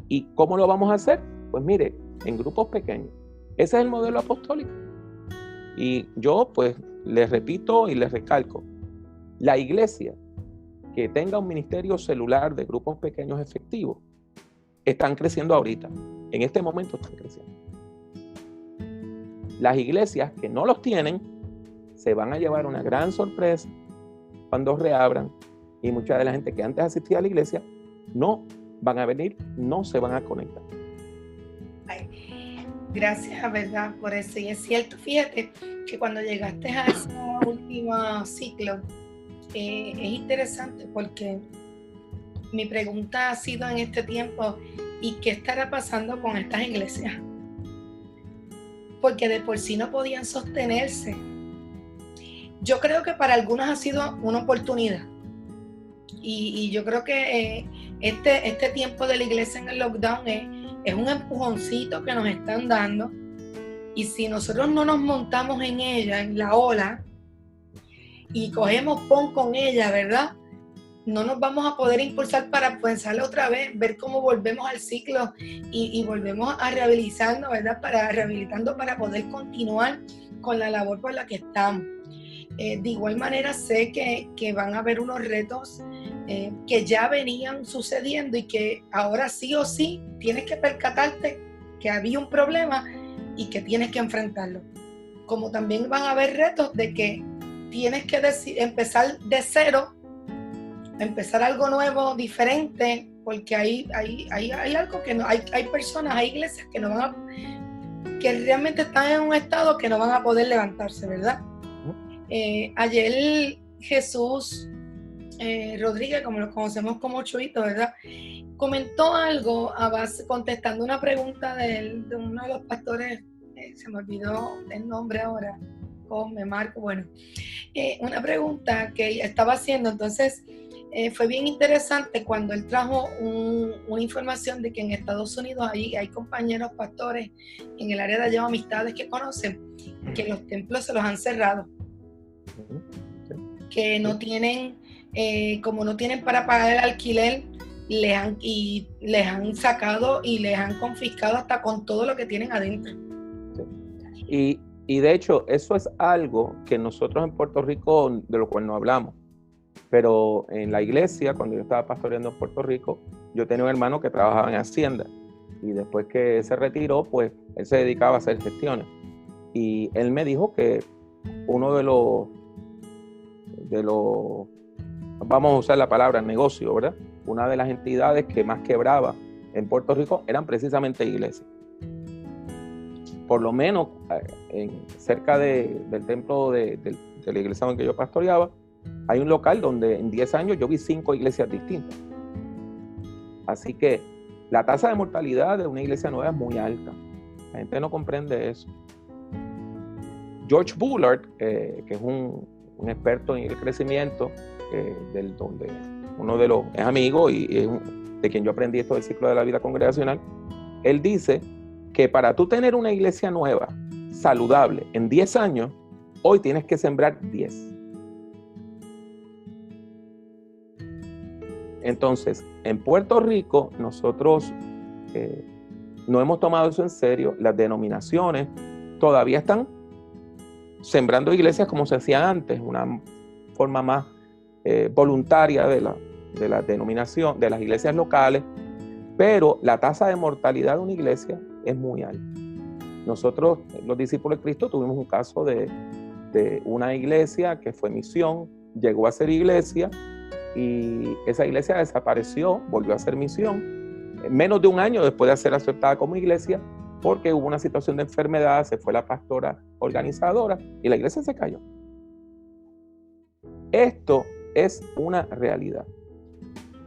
¿Y cómo lo vamos a hacer? Pues mire, en grupos pequeños. Ese es el modelo apostólico. Y yo pues les repito y les recalco, la iglesia que tenga un ministerio celular de grupos pequeños efectivos están creciendo ahorita. En este momento están creciendo. Las iglesias que no los tienen se van a llevar una gran sorpresa cuando reabran, y mucha de la gente que antes asistía a la iglesia no van a venir, no se van a conectar.
Ay, gracias, ¿verdad?, por eso. Y es cierto, fíjate que cuando llegaste a ese último ciclo, es interesante porque mi pregunta ha sido en este tiempo: ¿y qué estará pasando con estas iglesias? Porque de por sí no podían sostenerse. Yo creo que para algunos ha sido una oportunidad. Y yo creo que este tiempo de la iglesia en el lockdown es un empujoncito que nos están dando. Y si nosotros no nos montamos en ella, en la ola, y cogemos pon con ella, ¿verdad?, no nos vamos a poder impulsar para pensarlo otra vez, ver cómo volvemos al ciclo y volvemos a rehabilitarnos, ¿verdad?, rehabilitando para poder continuar con la labor por la que estamos. De igual manera sé que van a haber unos retos que ya venían sucediendo y que ahora sí o sí tienes que percatarte que había un problema y que tienes que enfrentarlo. Como también van a haber retos de que tienes que empezar de cero, empezar algo nuevo, diferente, porque hay algo que no, hay personas, hay iglesias que no van a, que realmente están en un estado que no van a poder levantarse, ¿verdad? Ayer Jesús Rodríguez, como lo conocemos como Chuito, ¿verdad?, comentó algo contestando una pregunta de uno de los pastores, se me olvidó el nombre ahora, Marco, bueno, una pregunta que estaba haciendo. Entonces fue bien interesante cuando él trajo una información de que en Estados Unidos hay compañeros pastores en el área de allá, amistades que conocen, que los templos se los han cerrado, que no tienen, como no tienen para pagar el alquiler, les han sacado y les han confiscado hasta con todo lo que tienen adentro.
Sí. Y de hecho, eso es algo que nosotros en Puerto Rico, de lo cual no hablamos. Pero en la iglesia, cuando yo estaba pastoreando en Puerto Rico, yo tenía un hermano que trabajaba en Hacienda. Y después que se retiró, pues él se dedicaba a hacer gestiones. Y él me dijo que uno de los vamos a usar la palabra negocio, ¿verdad? Una de las entidades que más quebraba en Puerto Rico eran precisamente iglesias. Por lo menos cerca del templo de la iglesia en que yo pastoreaba, hay un local donde en 10 años yo vi 5 iglesias distintas. Así que la tasa de mortalidad de una iglesia nueva es muy alta. La gente no comprende eso. George Bullard, que es un experto en el crecimiento, donde uno de los es amigo y de quien yo aprendí esto del ciclo de la vida congregacional, él dice que para tú tener una iglesia nueva, saludable, en 10 años, hoy tienes que sembrar 10. Entonces, en Puerto Rico, nosotros no hemos tomado eso en serio. Las denominaciones todavía están sembrando iglesias como se hacía antes, una forma más voluntaria de la denominación, de las iglesias locales, pero la tasa de mortalidad de una iglesia es muy alta. Nosotros, los discípulos de Cristo, tuvimos un caso de una iglesia que fue misión, llegó a ser iglesia y esa iglesia desapareció, volvió a ser misión, menos de un año después de ser aceptada como iglesia, porque hubo una situación de enfermedad, se fue la pastora organizadora y la iglesia se cayó. Esto es una realidad.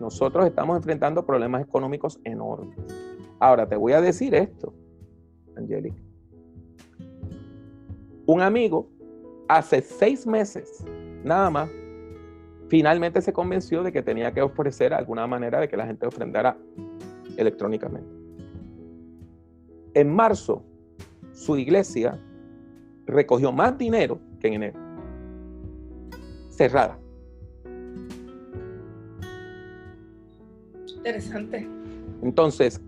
Nosotros estamos enfrentando problemas económicos enormes. Ahora, te voy a decir esto, Angélica. Un amigo, hace 6 meses, nada más, finalmente se convenció de que tenía que ofrecer alguna manera de que la gente ofrendara electrónicamente. En marzo, su iglesia recogió más dinero que en enero. Cerrada.
Interesante.
Entonces,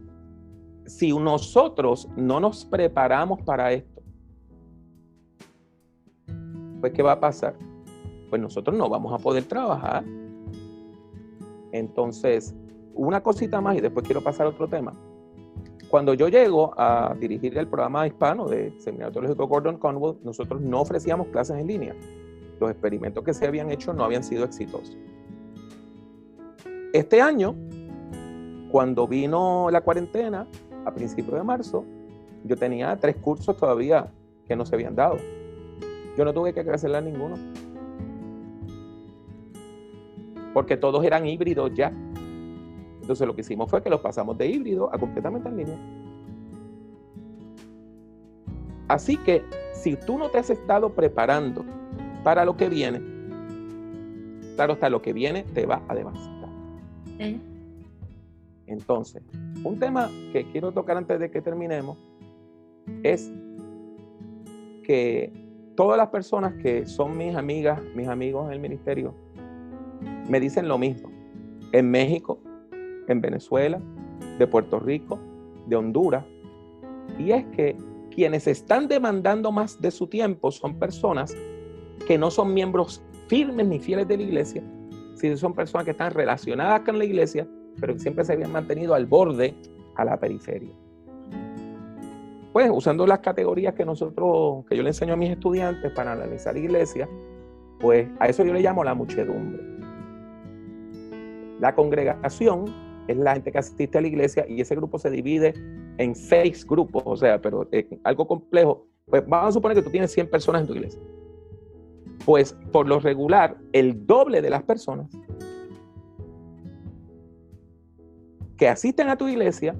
si nosotros no nos preparamos para esto, pues ¿qué va a pasar? Pues nosotros no vamos a poder trabajar. Entonces, una cosita más y después quiero pasar a otro tema. Cuando yo llego a dirigir el programa hispano del Seminario Teológico Gordon Conwell, nosotros no ofrecíamos clases en línea. Los experimentos que se habían hecho no habían sido exitosos. Este año, cuando vino la cuarentena, a principios de marzo, yo tenía 3 cursos todavía que no se habían dado. Yo no tuve que cancelar ninguno. Porque todos eran híbridos ya. Entonces lo que hicimos fue que los pasamos de híbrido a completamente en línea. Así que si tú no te has estado preparando para lo que viene, claro, hasta lo que viene te va a devastar. Entonces, un tema que quiero tocar antes de que terminemos es que todas las personas que son mis amigas, mis amigos en el ministerio, me dicen lo mismo. En México, en Venezuela, de Puerto Rico, de Honduras. Y es que quienes están demandando más de su tiempo son personas que no son miembros firmes ni fieles de la iglesia, sino son personas que están relacionadas con la iglesia, pero que siempre se habían mantenido al borde, a la periferia. Pues usando las categorías que yo le enseño a mis estudiantes para analizar iglesia, pues a eso yo le llamo la muchedumbre. La congregación es la gente que asiste a la iglesia y ese grupo se divide en 6 grupos, o sea, pero algo complejo. Pues vamos a suponer que tú tienes 100 personas en tu iglesia. Pues por lo regular, el doble de las personas que asisten a tu iglesia,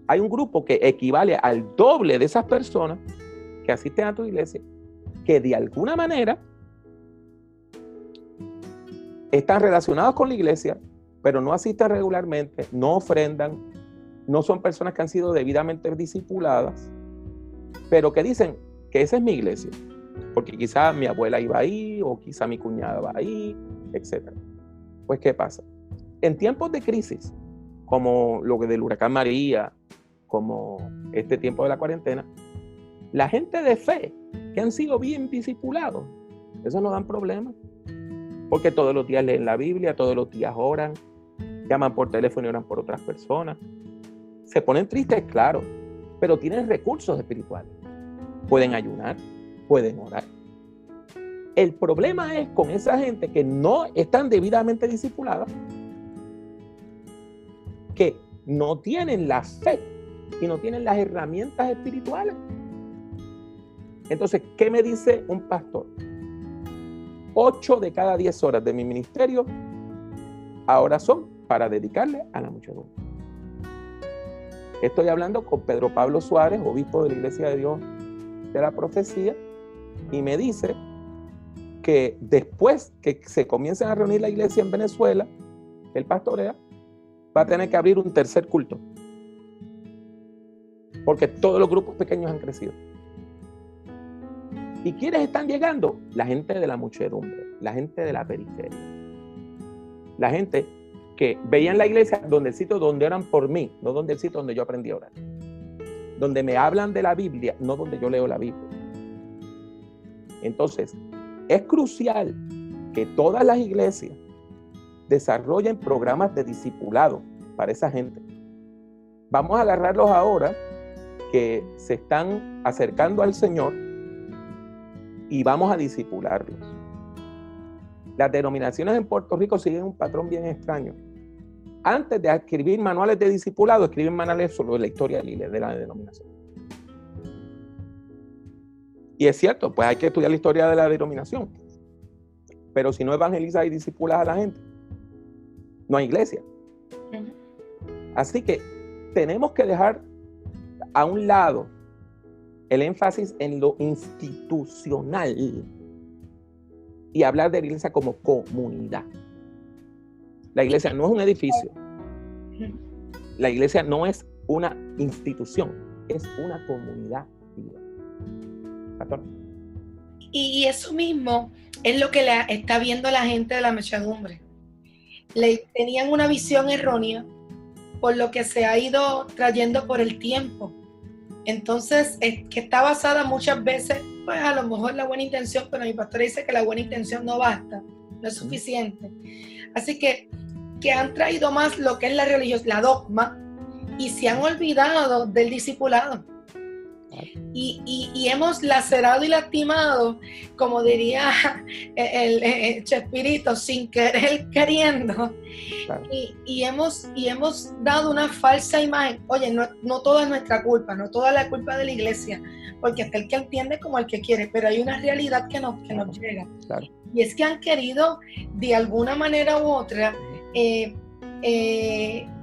hay un grupo que equivale al doble de esas personas que asisten a tu iglesia, que de alguna manera están relacionados con la iglesia, pero no asisten regularmente, no ofrendan, no son personas que han sido debidamente discipuladas, pero que dicen que esa es mi iglesia, porque quizá mi abuela iba ahí, o quizá mi cuñada va ahí, etc. Pues, ¿qué pasa? En tiempos de crisis, como lo del huracán María, como este tiempo de la cuarentena, la gente de fe, que han sido bien discipulados, eso no dan problemas, porque todos los días leen la Biblia, todos los días oran, llaman por teléfono y oran por otras personas. Se ponen tristes, claro, pero tienen recursos espirituales. Pueden ayunar, pueden orar. El problema es con esa gente que no están debidamente discipuladas, que no tienen la fe y no tienen las herramientas espirituales. Entonces, ¿qué me dice un pastor? 8 de cada 10 horas de mi ministerio ahora son para dedicarle a la muchedumbre. Estoy hablando con Pedro Pablo Suárez, obispo de la Iglesia de Dios de la Profecía, y me dice que después que se comiencen a reunir la iglesia en Venezuela, el pastorea, va a tener que abrir un tercer culto, porque todos los grupos pequeños han crecido. ¿Y quiénes están llegando? La gente de la muchedumbre, la gente de la periferia, la gente que veían la iglesia donde el sitio donde oran por mí, no donde el sitio donde yo aprendí a orar, donde me hablan de la Biblia, no donde yo leo la Biblia. Entonces, es crucial que todas las iglesias desarrollen programas de discipulado para esa gente. Vamos a agarrarlos ahora que se están acercando al Señor y vamos a discipularlos. Las denominaciones en Puerto Rico siguen un patrón bien extraño. Antes de escribir manuales de discipulado, escriben manuales sobre la historia de la denominación. Y es cierto, pues hay que estudiar la historia de la denominación. Pero si no evangelizas y discipulas a la gente, no hay iglesia. Así que tenemos que dejar a un lado el énfasis en lo institucional y hablar de la iglesia como comunidad. La iglesia no es un edificio. La iglesia no es una institución, es una comunidad viva. ¿Pastor?
Y eso mismo es lo que está viendo la gente de la muchedumbre. Tenían una visión errónea por lo que se ha ido trayendo por el tiempo. Entonces, que está basada muchas veces, pues a lo mejor la buena intención, pero mi pastor dice que la buena intención no basta, no es suficiente. Así que han traído más lo que es la religión, la dogma, y se han olvidado del discipulado. Y hemos lacerado y lastimado, como diría el Chespirito, sin querer queriendo, claro. y hemos dado una falsa imagen. Oye, no toda es nuestra culpa, no toda la culpa de la iglesia, porque hasta el que entiende como el que quiere, pero hay una realidad que nos llega, claro. Y es que han querido de alguna manera u otra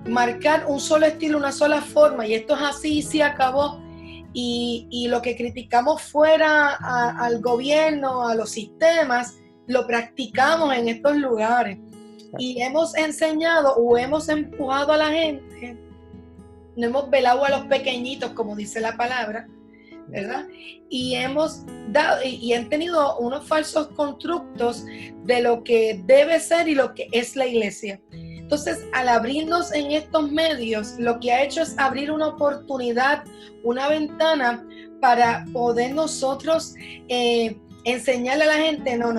marcar un solo estilo, una sola forma, y esto es así y se acabó. Y lo que criticamos fuera al gobierno, a los sistemas, lo practicamos en estos lugares. Y hemos enseñado o hemos empujado a la gente, no hemos velado a los pequeñitos, como dice la palabra, ¿verdad? Y hemos dado, y han tenido unos falsos constructos de lo que debe ser y lo que es la iglesia. Entonces, al abrirnos en estos medios, lo que ha hecho es abrir una oportunidad, una ventana para poder nosotros enseñarle a la gente, no.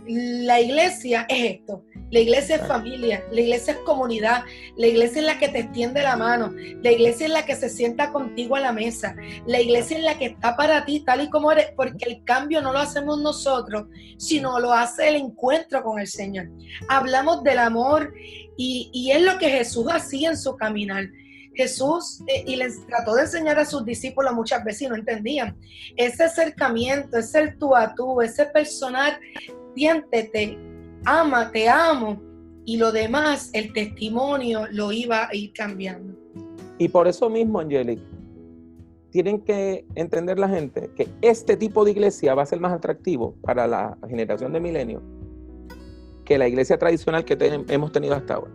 La iglesia es esto. La iglesia es familia, la iglesia es comunidad, la iglesia es la que te extiende la mano, la iglesia es la que se sienta contigo a la mesa, la iglesia es la que está para ti tal y como eres, porque el cambio no lo hacemos nosotros, sino lo hace el encuentro con el Señor. Hablamos del amor y es lo que Jesús hacía en su caminar. Jesús, y les trató de enseñar a sus discípulos muchas veces y no entendían. Ese acercamiento, ese el tú a tú, ese personal, siéntete, ama, te amo, y lo demás, el testimonio lo iba a ir cambiando.
Y por eso mismo, Angélica, tienen que entender la gente que este tipo de iglesia va a ser más atractivo para la generación de milenios que la iglesia tradicional que hemos tenido hasta ahora.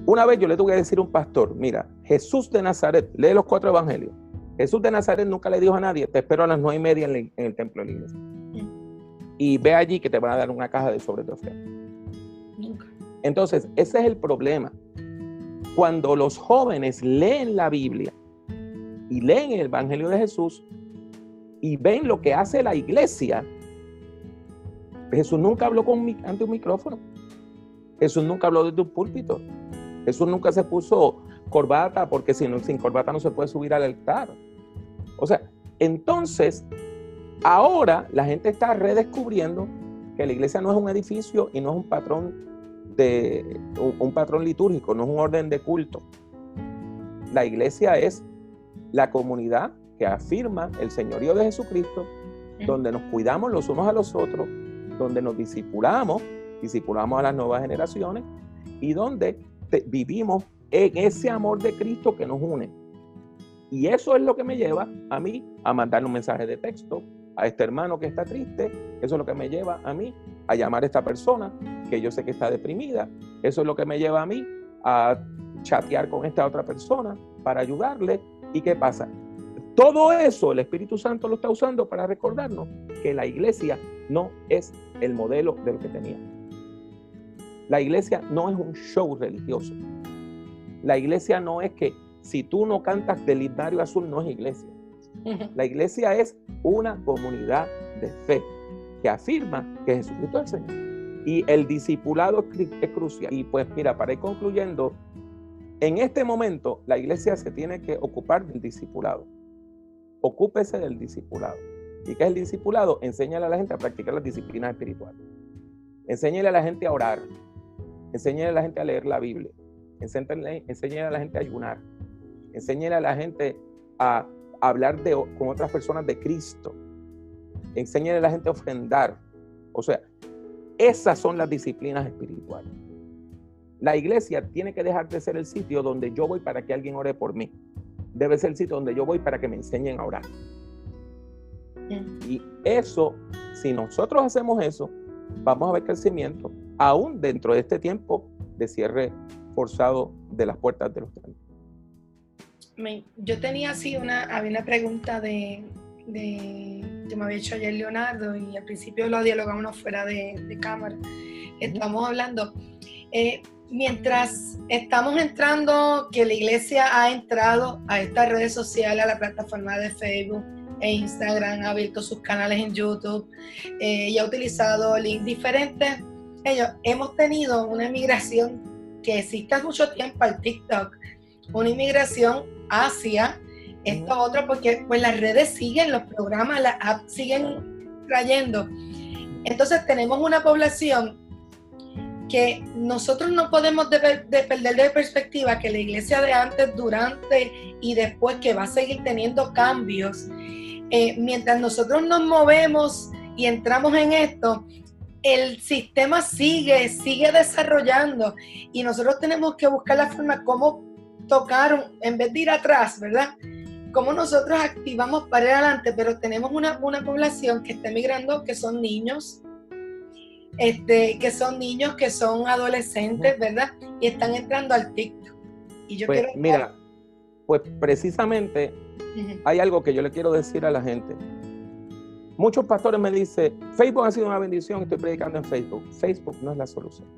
Una vez yo le tuve que decir a un pastor, mira, Jesús de Nazaret, lee los 4 evangelios. Jesús de Nazaret nunca le dijo a nadie, te espero a las 9:30 en el templo de la iglesia. Y ve allí que te van a dar una caja de sobre tu ofrenda.
Nunca.
Entonces, ese es el problema. Cuando los jóvenes leen la Biblia y leen el Evangelio de Jesús y ven lo que hace la iglesia, Jesús nunca habló ante un micrófono. Jesús nunca habló desde un púlpito. Jesús nunca se puso corbata, porque sin corbata no se puede subir al altar. O sea, entonces, ahora la gente está redescubriendo que la iglesia no es un edificio y no es un patrón litúrgico, no es un orden de culto. La iglesia es la comunidad que afirma el señorío de Jesucristo, donde nos cuidamos los unos a los otros, donde nos discipulamos a las nuevas generaciones y donde vivimos en ese amor de Cristo que nos une. Y eso es lo que me lleva a mí a mandarle un mensaje de texto a este hermano que está triste. Eso es lo que me lleva a mí a llamar a esta persona que yo sé que está deprimida. Eso es lo que me lleva a mí a chatear con esta otra persona para ayudarle. ¿Y qué pasa? Todo eso el Espíritu Santo lo está usando para recordarnos que la iglesia no es el modelo de lo que tenía. La iglesia no es un show religioso. La iglesia no es que si tú no cantas del himnario azul no es iglesia. La iglesia es una comunidad de fe que afirma que Jesucristo es el Señor. Y el discipulado es crucial. Y pues mira, para ir concluyendo, en este momento la iglesia se tiene que ocupar del discipulado. Ocúpese del discipulado. ¿Y qué es el discipulado? Enséñale a la gente a practicar las disciplinas espirituales. Enséñale a la gente a orar. Enséñale a la gente a leer la Biblia. Enséñale a la gente a ayunar. Enséñale a la gente a hablar con otras personas de Cristo. Enséñale a la gente a ofrendar. O sea, esas son las disciplinas espirituales. La iglesia tiene que dejar de ser el sitio donde yo voy para que alguien ore por mí. Debe ser el sitio donde yo voy para que me enseñen a orar. Y eso, si nosotros hacemos eso, vamos a ver crecimiento, aún dentro de este tiempo de cierre forzado de las puertas de los templos.
Yo tenía así había una pregunta que me había hecho ayer Leonardo, y al principio lo dialogamos fuera de cámara. Estamos hablando, mientras estamos entrando, que la iglesia ha entrado a estas redes sociales, a la plataforma de Facebook e Instagram, ha abierto sus canales en YouTube y ha utilizado links diferentes. Hemos tenido una migración que existe hace mucho tiempo al TikTok, una inmigración hacia esto otro, porque pues las redes siguen, los programas, las apps siguen trayendo. Entonces tenemos una población que nosotros no podemos perder de perspectiva que la iglesia de antes, durante y después, que va a seguir teniendo cambios, mientras nosotros nos movemos y entramos en esto, el sistema sigue desarrollando, y nosotros tenemos que buscar la forma cómo tocar, en vez de ir atrás, ¿verdad? Cómo nosotros activamos para ir adelante, pero tenemos una población que está migrando, que son niños, que son adolescentes, ¿verdad? Y están entrando al TikTok. Y yo quiero...
Mira, pues precisamente hay algo que yo le quiero decir a la gente. Muchos pastores me dicen, Facebook ha sido una bendición, estoy predicando en Facebook. Facebook no es la solución.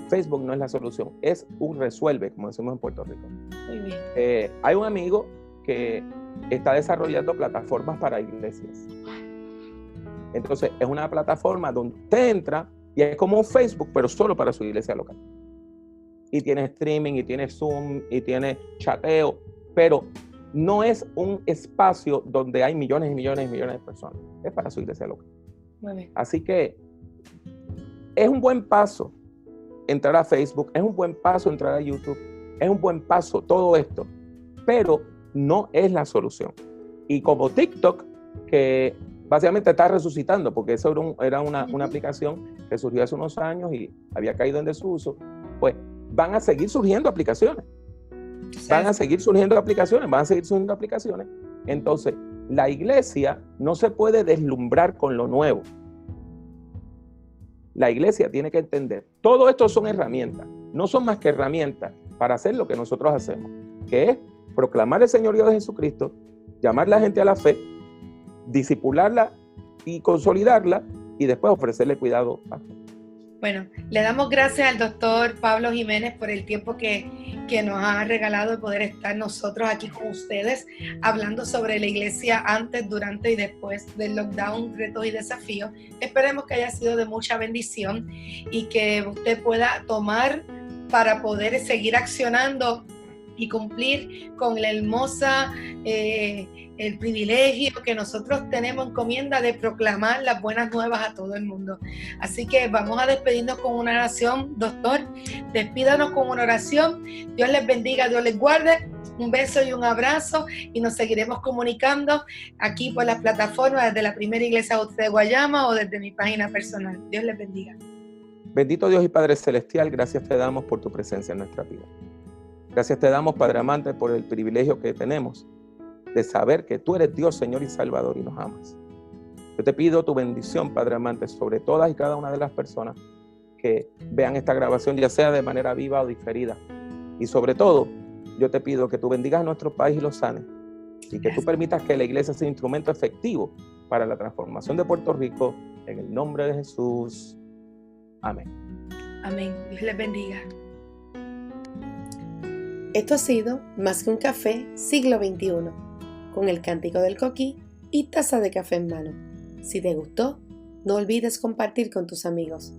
Facebook no es la solución, es un resuelve, como decimos en Puerto Rico.
Muy bien.
Hay un amigo que está desarrollando plataformas para iglesias. Entonces, es una plataforma donde usted entra y es como un Facebook, pero solo para su iglesia local. Y tiene streaming, y tiene Zoom, y tiene chateo, pero no es un espacio donde hay millones y millones y millones de personas. Es para su iglesia local.
Muy bien.
Así que es un buen paso entrar a Facebook, es un buen paso entrar a YouTube, es un buen paso todo esto, pero no es la solución. Y como TikTok, que básicamente está resucitando, porque eso era una aplicación que surgió hace unos años y había caído en desuso, pues van a seguir surgiendo aplicaciones. Van a seguir surgiendo aplicaciones. Entonces, la iglesia no se puede deslumbrar con lo nuevo. la iglesia tiene que entender, todo esto son herramientas, no son más que herramientas para hacer lo que nosotros hacemos, que es proclamar el señorío de Jesucristo, llamar a la gente a la fe, discipularla y consolidarla, y después ofrecerle cuidado a todos.
Bueno, le damos gracias al doctor Pablo Jiménez por el tiempo que nos ha regalado de poder estar nosotros aquí con ustedes hablando sobre la iglesia antes, durante y después del lockdown, retos y desafíos. Esperemos que haya sido de mucha bendición y que usted pueda tomar para poder seguir accionando y cumplir con la hermosa, el privilegio que nosotros tenemos, encomienda de proclamar las buenas nuevas a todo el mundo. Así que vamos a despedirnos con una oración. Doctor, despídanos con una oración. Dios les bendiga, Dios les guarde. Un beso y un abrazo, y nos seguiremos comunicando aquí por las plataformas desde la Primera Iglesia Bautista de Guayama o desde mi página personal. Dios les bendiga.
Bendito Dios y Padre Celestial, gracias te damos por tu presencia en nuestra vida. Gracias te damos, Padre amante, por el privilegio que tenemos de saber que tú eres Dios, Señor y Salvador, y nos amas. Yo te pido tu bendición, Padre amante, sobre todas y cada una de las personas que vean esta grabación, ya sea de manera viva o diferida. Y sobre todo, yo te pido que tú bendigas a nuestro país y lo sanes, y que tú permitas que la iglesia sea un instrumento efectivo para la transformación de Puerto Rico, en el nombre de Jesús. Amén.
Amén. Dios les bendiga.
Esto ha sido Más que un café, siglo XXI, con el Cántico del Coquí y taza de café en mano. Si te gustó, no olvides compartir con tus amigos.